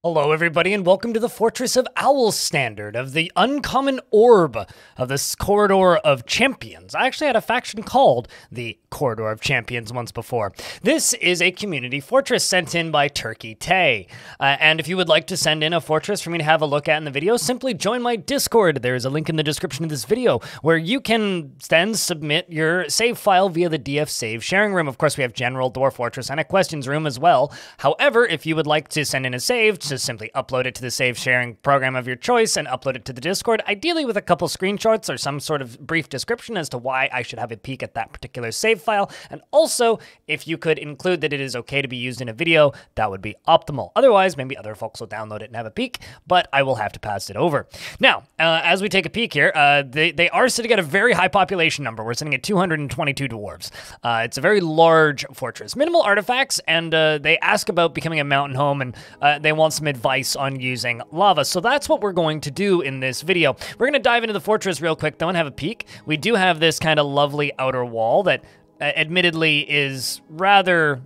Hello everybody and welcome to the Fortress of Owlstandard, of the uncommon orb of this Corridor of Champions. I actually had a faction called the Corridor of Champions once before. This is a community fortress sent in by TurkeyTray. And if you would like to send in a fortress for me to have a look at in the video, simply join my Discord. There is a link in the description of this video where you can then submit your save file via the DF save sharing room. Of course, we have General, Dwarf Fortress, and a questions room as well. However, if you would like to send in a save, just simply upload it to the save sharing program of your choice and upload it to the Discord, ideally with a couple screenshots or some sort of brief description as to why I should have a peek at that particular save file. And also, if you could include that it is okay to be used in a video, that would be optimal. Otherwise, maybe other folks will download it and have a peek, but I will have to pass it over. Now, as we take a peek here, they are sitting at a very high population number. We're sitting at 222 dwarves. It's a very large fortress. Minimal artifacts, and they ask about becoming a mountain home, and they want some advice on using lava. So that's what we're going to do in this video. We're going to dive into the fortress real quick though and have a peek. We do have this kind of lovely outer wall that admittedly is rather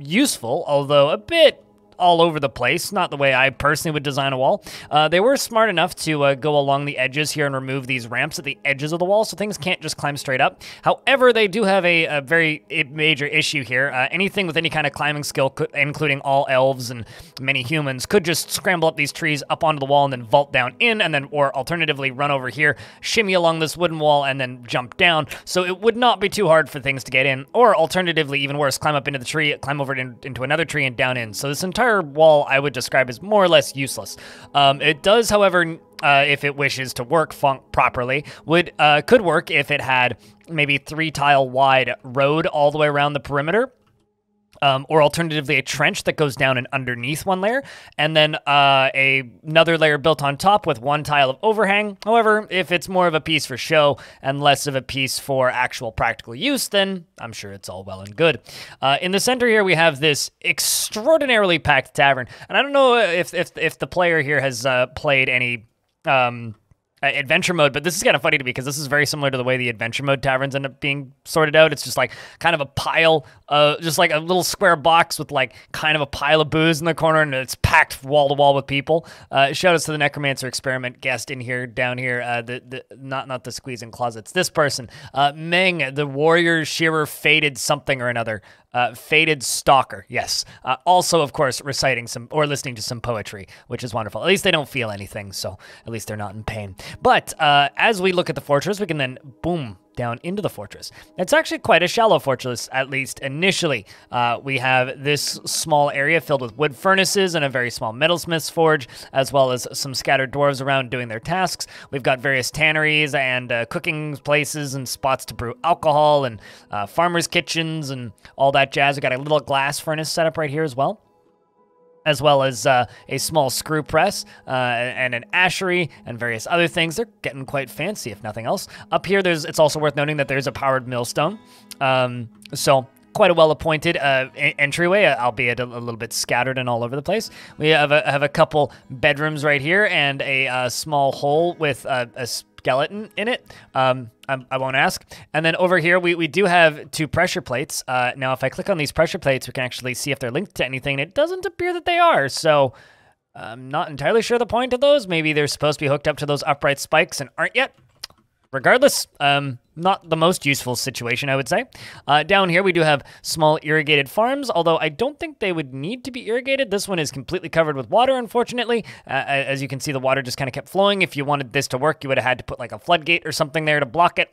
useful, although a bit all over the place, not the way I personally would design a wall. They were smart enough to go along the edges here and remove these ramps at the edges of the wall, so things can't just climb straight up. However, they do have a very major issue here. Anything with any kind of climbing skill, including all elves and many humans, could just scramble up these trees up onto the wall and then vault down in, and then, or alternatively, run over here, shimmy along this wooden wall, and then jump down. So it would not be too hard for things to get in, or alternatively, even worse, climb up into the tree, climb over into another tree, and down in. So this entire wall I would describe as more or less useless. It does, however, if it wishes to work properly, could work if it had maybe 3 tile wide road all the way around the perimeter. Or alternatively, a trench that goes down and underneath one layer, and then another layer built on top with 1 tile of overhang. However, if it's more of a piece for show and less of a piece for actual practical use, then I'm sure it's all well and good. In the center here, we have this extraordinarily packed tavern, and I don't know if the player here has played any adventure mode, but this is kind of funny to me because this is very similar to the way the adventure mode taverns end up being sorted out. It's just like kind of a pile, just like a little square box with like kind of a pile of booze in the corner, and it's packed wall to wall with people. Shout outs to the Necromancer Experiment guest in here, down here, not the squeezing closets. This person, Meng, the warrior shearer, faded something or another. Faded Stalker, yes. Also, of course, reciting some or listening to some poetry, which is wonderful. At least they don't feel anything, so at least they're not in pain. But as we look at the fortress, we can then, boom, down into the fortress. It's actually quite a shallow fortress, at least initially. We have this small area filled with wood furnaces and a very small metalsmith's forge, as well as some scattered dwarves around doing their tasks. We've got various tanneries and cooking places and spots to brew alcohol and farmers' kitchens and all that jazz. We got a little glass furnace set up right here as well as a small screw press and an ashery and various other things. They're getting quite fancy, if nothing else. Up here, it's also worth noting that there's a powered millstone. So quite a well-appointed entryway, albeit a little bit scattered and all over the place. We have a couple bedrooms right here and a small hole with a skeleton in it. I won't ask. And then over here, we do have 2 pressure plates. Now, if I click on these pressure plates, we can actually see if they're linked to anything. It doesn't appear that they are, so I'm not entirely sure the point of those. Maybe they're supposed to be hooked up to those upright spikes and aren't yet. Regardless, not the most useful situation, I would say. Down here, we do have small irrigated farms, although I don't think they would need to be irrigated. This one is completely covered with water, unfortunately. As you can see, the water just kind of kept flowing. If you wanted this to work, you would have had to put like a floodgate or something there to block it.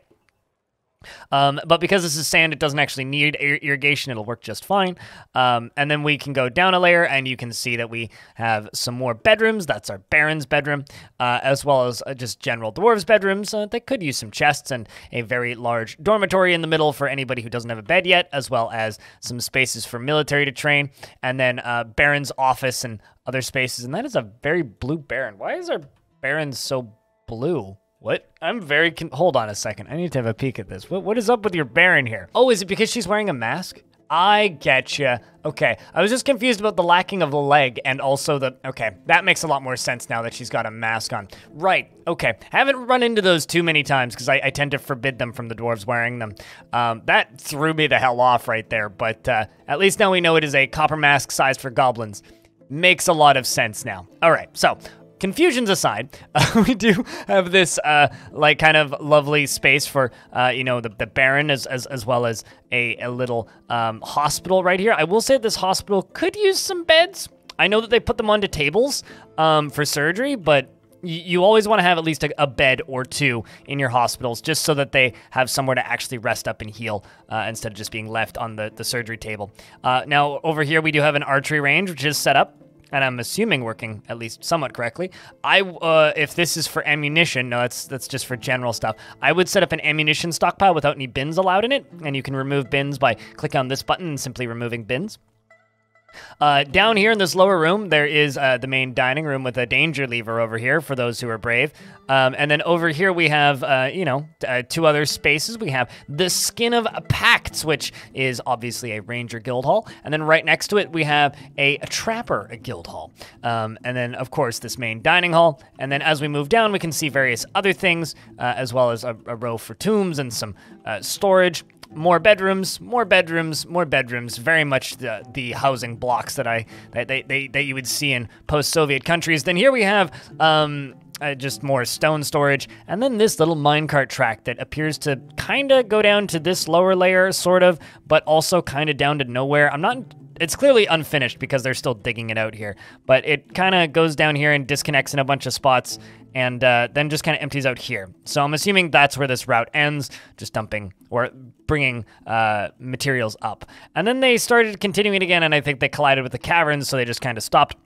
But because this is sand, it doesn't actually need irrigation. It'll work just fine. And then we can go down a layer, and you can see that we have some more bedrooms. That's our Baron's bedroom, as well as just general dwarves' bedrooms. They could use some chests and a very large dormitory in the middle for anybody who doesn't have a bed yet, as well as some spaces for military to train, and then Baron's office and other spaces. And that is a very blue Baron. Why is our Baron so blue? What? I'm very hold on a second. I need to have a peek at this. What is up with your Baron here? Oh, is it because she's wearing a mask? I getcha. Okay, I was just confused about the lacking of the leg and also okay, that makes a lot more sense now that she's got a mask on. Right, okay. Haven't run into those too many times because I tend to forbid them from the dwarves wearing them. That threw me the hell off right there, but at least now we know it is a copper mask sized for goblins. Makes a lot of sense now. All right, so confusions aside, we do have this like kind of lovely space for the Baron as well as a little hospital right here. I will say this hospital could use some beds. I know that they put them onto tables for surgery, but you always want to have at least a bed or two in your hospitals just so that they have somewhere to actually rest up and heal instead of just being left on the surgery table. Now, over here, we do have an archery range, which is set up, and I'm assuming working at least somewhat correctly. If this is for ammunition, no, that's just for general stuff. I would set up an ammunition stockpile without any bins allowed in it, and you can remove bins by clicking on this button and simply removing bins. Down here in this lower room, there is the main dining room with a danger lever over here for those who are brave. And then over here we have, two other spaces. We have the Skin of Pacts, which is obviously a Ranger Guild Hall. And then right next to it, we have a Trapper Guild Hall. And then, of course, this main dining hall. And then as we move down, we can see various other things, as well as a row for tombs and some storage. More bedrooms, more bedrooms, more bedrooms. Very much the housing blocks that you would see in post-Soviet countries. Then here we have just more stone storage, and then this little minecart track that appears to kind of go down to this lower layer, sort of, but also kind of down to nowhere. It's clearly unfinished because they're still digging it out here, but it kind of goes down here and disconnects in a bunch of spots, and then just kind of empties out here. So I'm assuming that's where this route ends, just dumping or bringing materials up. And then they started continuing it again, and I think they collided with the caverns, so they just kind of stopped.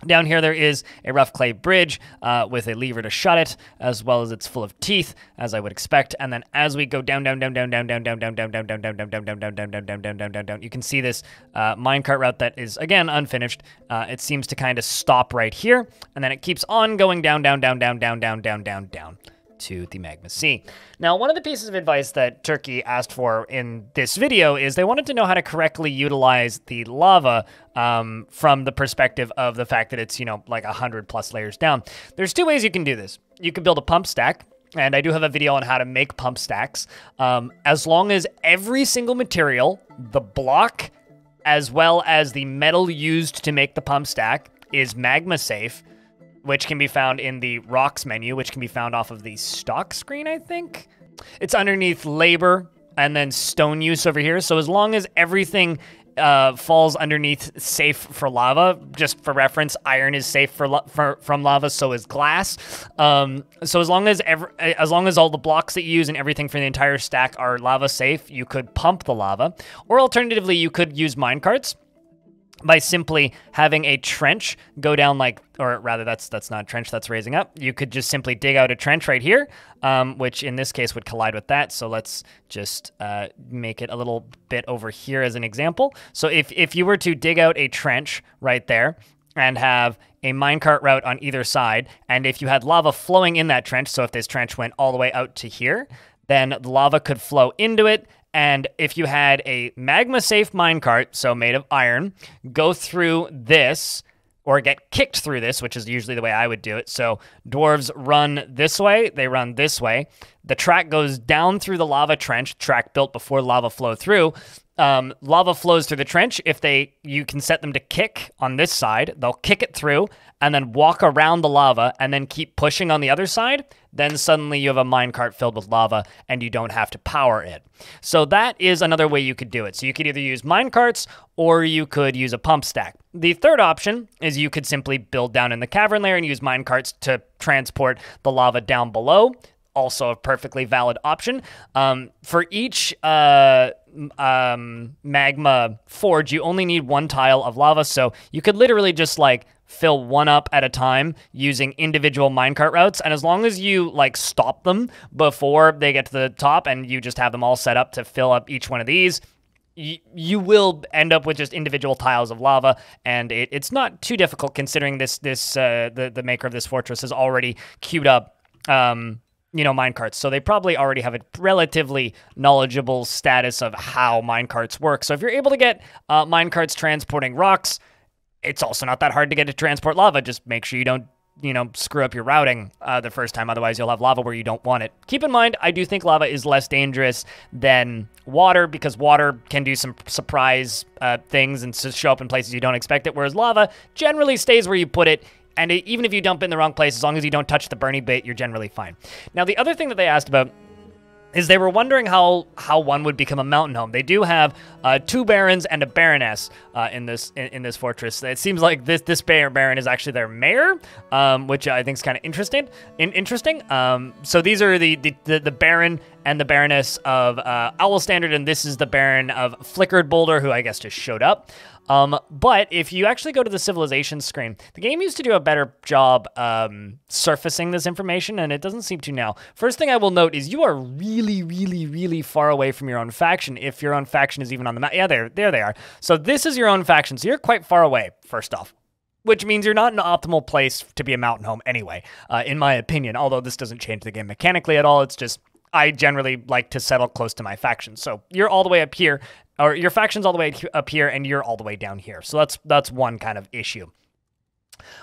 Down here, there is a rough clay bridge with a lever to shut it, as well as it's full of teeth, as I would expect. And then as we go down, you can see this minecart route that is, again, unfinished. It seems to kind of stop right here, and then it keeps on going down to the Magma Sea. Now, one of the pieces of advice that Turkey asked for in this video is they wanted to know how to correctly utilize the lava from the perspective of the fact that it's, like 100+ layers down. There's two ways you can do this. You can build a pump stack, and I do have a video on how to make pump stacks. As long as every single material, the block, as well as the metal used to make the pump stack is magma safe, which can be found in the rocks menu, which can be found off of the stock screen, I think. It's underneath labor and then stone use over here. So as long as everything falls underneath safe for lava, just for reference, iron is safe from lava, so is glass. So as long as all the blocks that you use and everything for the entire stack are lava safe, you could pump the lava. Or alternatively, you could use minecarts by simply having a trench go down or rather that's not a trench, that's raising up. You could just simply dig out a trench right here, which in this case would collide with that. So let's just make it a little bit over here as an example. So if you were to dig out a trench right there and have a minecart route on either side, and if you had lava flowing in that trench, so if this trench went all the way out to here, then the lava could flow into it. And if you had a magma-safe minecart, so made of iron, go through this, or get kicked through this, which is usually the way I would do it. So dwarves run this way, they run this way. The track goes down through the lava trench, track built before lava flowed through. Lava flows through the trench. You can set them to kick on this side. They'll kick it through and then walk around the lava and then keep pushing on the other side. Then suddenly you have a minecart filled with lava and you don't have to power it. So that is another way you could do it. So you could either use minecarts or you could use a pump stack. The third option is you could simply build down in the cavern layer and use minecarts to transport the lava down below. Also a perfectly valid option. For each magma forge, you only need one tile of lava, so you could literally just fill one up at a time using individual minecart routes, and as long as you stop them before they get to the top and you just have them all set up to fill up each one of these, you will end up with just individual tiles of lava, and it's not too difficult considering the maker of this fortress has already queued up minecarts. So they probably already have a relatively knowledgeable status of how minecarts work. So if you're able to get minecarts transporting rocks, it's also not that hard to get to transport lava. Just make sure you don't screw up your routing the first time. Otherwise, you'll have lava where you don't want it. Keep in mind, I do think lava is less dangerous than water because water can do some surprise things and show up in places you don't expect it, whereas lava generally stays where you put it. And even if you dump it in the wrong place, as long as you don't touch the Bernie bait, you're generally fine. Now, the other thing that they asked about is they were wondering how one would become a mountain home. They do have 2 barons and a baroness in this fortress. It seems like this baron is actually their mayor, which I think is kind of interesting. So these are the baron and the baroness of Owlstandard, and this is the baron of Flickered Boulder, who I guess just showed up. But if you actually go to the civilization screen, the game used to do a better job surfacing this information, and it doesn't seem to now. First thing I will note is you are really, really, really far away from your own faction, if your own faction is even on the map. Yeah, there they are. So this is your own faction, so you're quite far away, first off. Which means you're not in an optimal place to be a mountain home anyway, in my opinion, although this doesn't change the game mechanically at all. It's just I generally like to settle close to my faction. So you're all the way up here, or your faction's all the way up here, and you're all the way down here. So that's one kind of issue.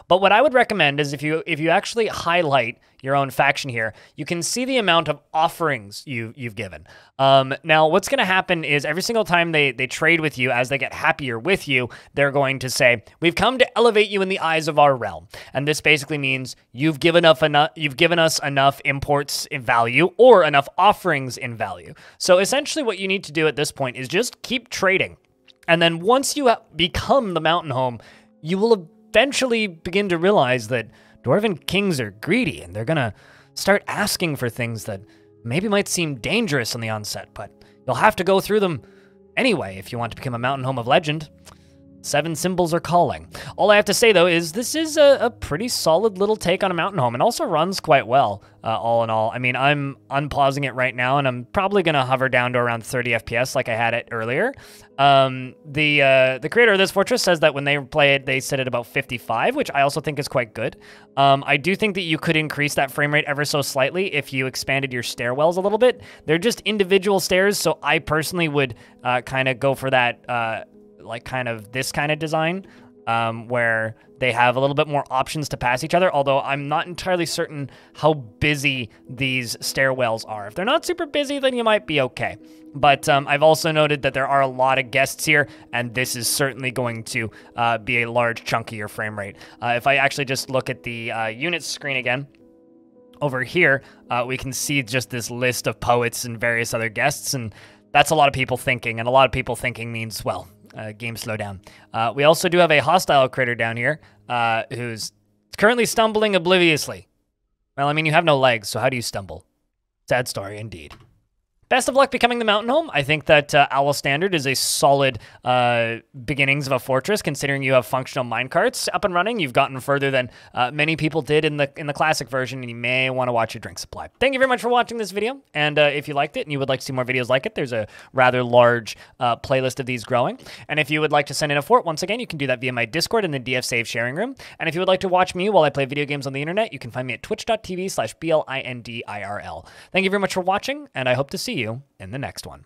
But what I would recommend is if you actually highlight your own faction here, you can see the amount of offerings you've given. Now, what's going to happen is every single time they trade with you, as they get happier with you, they're going to say, "We've come to elevate you in the eyes of our realm." And this basically means you've given us enough imports in value or enough offerings in value. So essentially what you need to do at this point is just keep trading. And then once you become the mountain home, you will eventually begin to realize that Dwarven kings are greedy, and they're gonna start asking for things that maybe might seem dangerous on the onset, but you'll have to go through them anyway if you want to become a mountain home of legend. 7 symbols are calling. All I have to say, though, is this is a pretty solid little take on a mountain home, and also runs quite well, all in all. I mean, I'm unpausing it right now, and I'm probably going to hover down to around 30 FPS like I had it earlier. The creator of this fortress says that when they play it, they set it about 55, which I also think is quite good. I do think that you could increase that frame rate ever so slightly if you expanded your stairwells a little bit. They're just individual stairs, so I personally would kind of go for that like kind of this kind of design where they have a little bit more options to pass each other, although I'm not entirely certain how busy these stairwells are. If they're not super busy, then you might be okay. But I've also noted that there are a lot of guests here, and this is certainly going to be a large chunk of your frame rate. If I actually just look at the units screen again, over here, we can see just this list of poets and various other guests, and that's a lot of people thinking, and a lot of people thinking means, well, game slowdown. We also do have a hostile critter down here who's currently stumbling obliviously. Well, I mean, you have no legs, so how do you stumble? Sad story indeed. Best of luck becoming the mountain home. I think that Owlstandard is a solid beginnings of a fortress, considering you have functional minecarts up and running. You've gotten further than many people did in the classic version, and you may want to watch your drink supply. Thank you very much for watching this video, and if you liked it and you would like to see more videos like it, there's a rather large playlist of these growing. And if you would like to send in a fort, once again, you can do that via my Discord in the DF Save sharing room. And if you would like to watch me while I play video games on the internet, you can find me at twitch.tv/BLINDIRL. Thank you very much for watching, and I hope to see you in the next one.